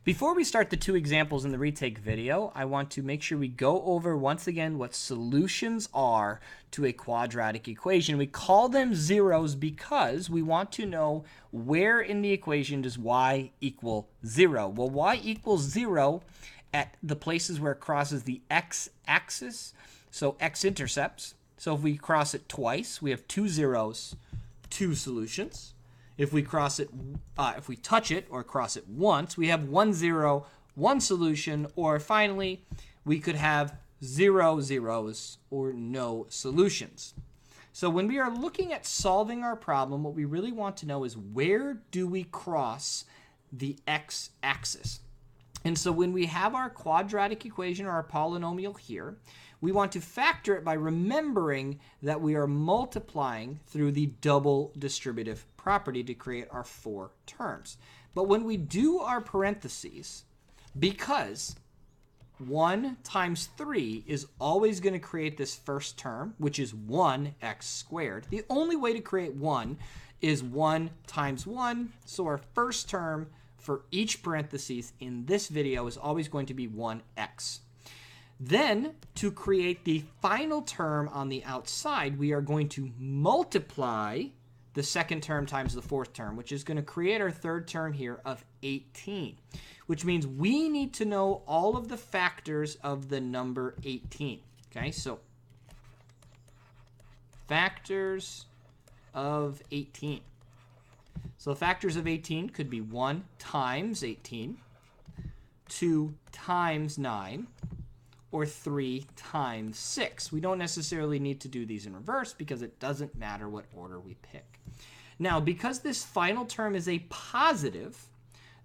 Before we start the two examples in the retake video, I want to make sure we go over once again what solutions are to a quadratic equation. We call them zeros because we want to know where in the equation does y equal 0. Well, y equals 0 at the places where it crosses the x-axis, so x-intercepts. So if we cross it twice, we have 2 zeros, 2 solutions. If we cross it, if we touch it or cross it once, we have 1 0, 1 solution, or finally, we could have 0 zeros or no solutions. So when we are looking at solving our problem, what we really want to know is where do we cross the x-axis? And so when we have our quadratic equation or our polynomial here, we want to factor it by remembering that we are multiplying through the double distributive property to create our 4 terms. But when we do our parentheses, because 1 times 3 is always going to create this first term, which is 1x squared. The only way to create 1 is 1 times 1. So our first term for each parentheses in this video is always going to be 1x. Then, to create the final term on the outside, we are going to multiply the second term times the fourth term, which is going to create our third term here of 18, which means we need to know all of the factors of the number 18. Okay, so factors of 18. So factors of 18 could be 1 times 18, 2 times 9, or 3 times 6. We don't necessarily need to do these in reverse because it doesn't matter what order we pick. Now, because this final term is a positive,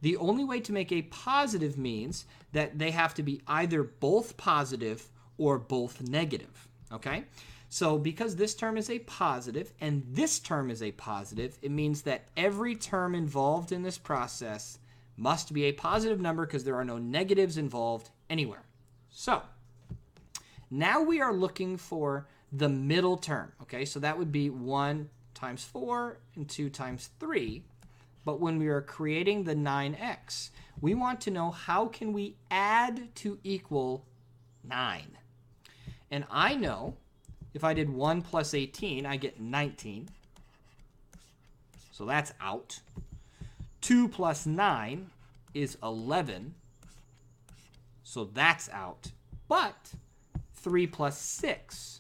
the only way to make a positive means that they have to be either both positive or both negative. Okay? So because this term is a positive and this term is a positive, it means that every term involved in this process must be a positive number because there are no negatives involved anywhere. So now we are looking for the middle term. Okay, so that would be 1 times 4 and 2 times 3. But when we are creating the 9x, we want to know how can we add to equal 9. And I know if I did 1 plus 18, I get 19. So that's out. 2 plus 9 is 11. So that's out. But 3 plus 6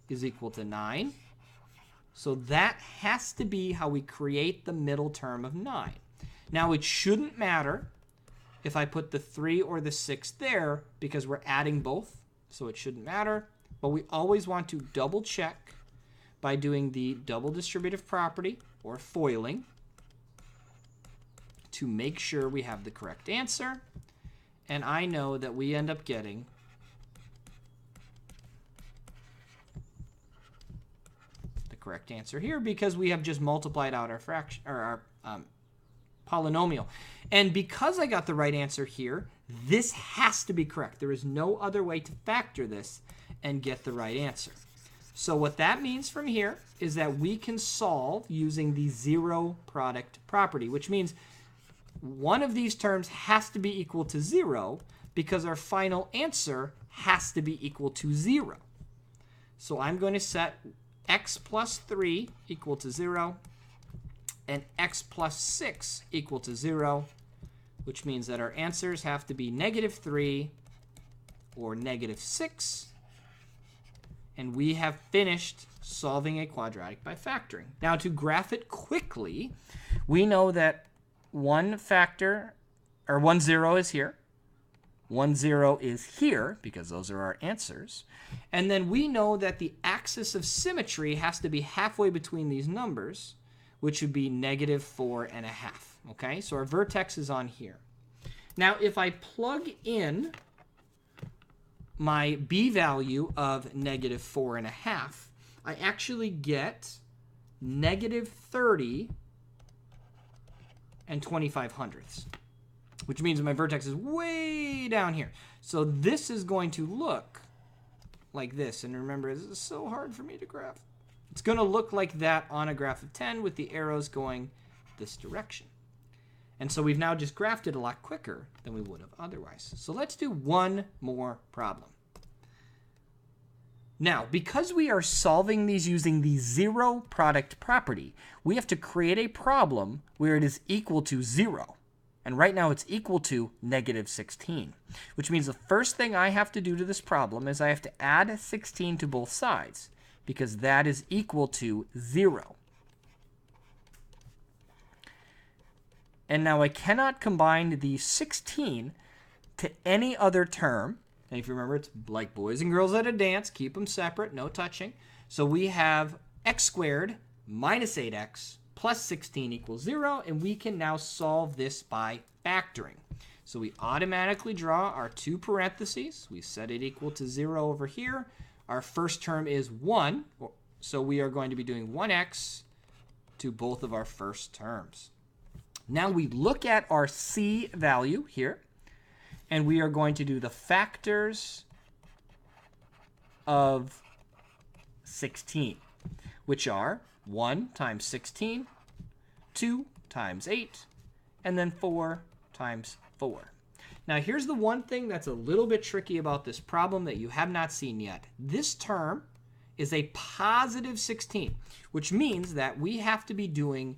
is equal to 9. So that has to be how we create the middle term of 9. Now, it shouldn't matter if I put the 3 or the 6 there because we're adding both. So it shouldn't matter. But we always want to double check by doing the double distributive property or foiling to make sure we have the correct answer. And I know that we end up getting the correct answer here because we have just multiplied out our fraction or our polynomial. And because I got the right answer here, this has to be correct. There is no other way to factor this and get the right answer. So what that means from here is that we can solve using the zero product property, which means one of these terms has to be equal to 0 because our final answer has to be equal to 0. So I'm going to set x plus 3 equal to 0 and x plus 6 equal to 0, which means that our answers have to be -3 or -6. And we have finished solving a quadratic by factoring. Now, to graph it quickly, we know that one factor, or 1 0 is here. 1 0 is here, because those are our answers. And then we know that the axis of symmetry has to be halfway between these numbers, which would be -4.5. Okay, so our vertex is on here. Now, if I plug in my b value of -4.5, I actually get -30 and 25/100ths, which means my vertex is way down here. So this is going to look like this. And remember, this is so hard for me to graph. It's going to look like that on a graph of 10 with the arrows going this direction. And so we've now just graphed it a lot quicker than we would have otherwise. So let's do one more problem. Now, because we are solving these using the zero product property, we have to create a problem where it is equal to 0. And right now it's equal to -16, which means the first thing I have to do to this problem is I have to add 16 to both sides, because that is equal to 0. And now I cannot combine the 16 to any other term. And if you remember, it's like boys and girls at a dance. Keep them separate, no touching. So we have x squared minus 8x plus 16 equals 0. And we can now solve this by factoring. So we automatically draw our two parentheses. We set it equal to 0 over here. Our first term is 1. So we are going to be doing 1x to both of our first terms. Now we look at our c value here. And we are going to do the factors of 16, which are 1 times 16, 2 times 8, and then 4 times 4. Now, here's the one thing that's a little bit tricky about this problem that you have not seen yet. This term is a positive 16, which means that we have to be doing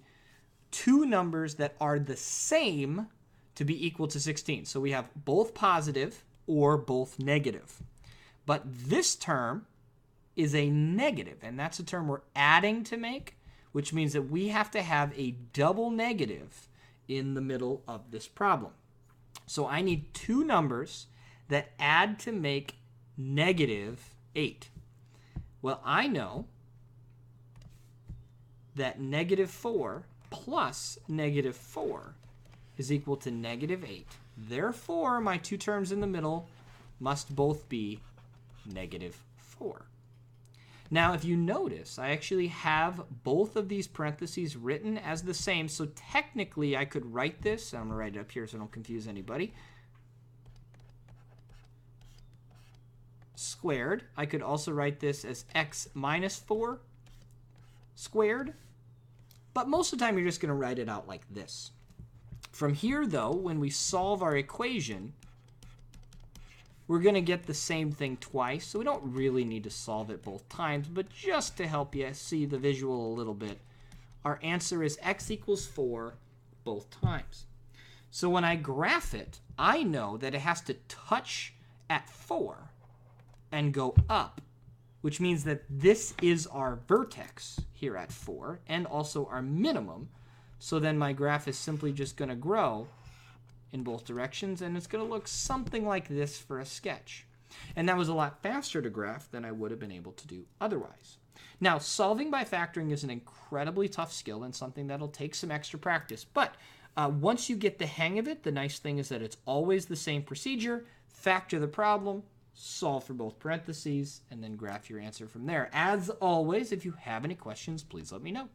two numbers that are the same to be equal to 16. So we have both positive or both negative. But this term is a negative, and that's a term we're adding to make, which means that we have to have a double negative in the middle of this problem. So I need two numbers that add to make -8. Well, I know that -4 plus -4 is equal to -8. Therefore, my two terms in the middle must both be -4. Now, if you notice, I actually have both of these parentheses written as the same, so technically I could write this. I'm going to write it up here so I don't confuse anybody. Squared. I could also write this as x minus 4 squared, but most of the time you're just going to write it out like this. From here, though, when we solve our equation, we're going to get the same thing twice, so we don't really need to solve it both times, but just to help you see the visual a little bit, our answer is x equals 4 both times. So when I graph it, I know that it has to touch at 4 and go up, which means that this is our vertex here at 4 and also our minimum. So then my graph is simply just going to grow in both directions, and it's going to look something like this for a sketch. And that was a lot faster to graph than I would have been able to do otherwise. Now, solving by factoring is an incredibly tough skill and something that'll take some extra practice. But once you get the hang of it, the nice thing is that it's always the same procedure. Factor the problem, solve for both parentheses, and then graph your answer from there. As always, if you have any questions, please let me know.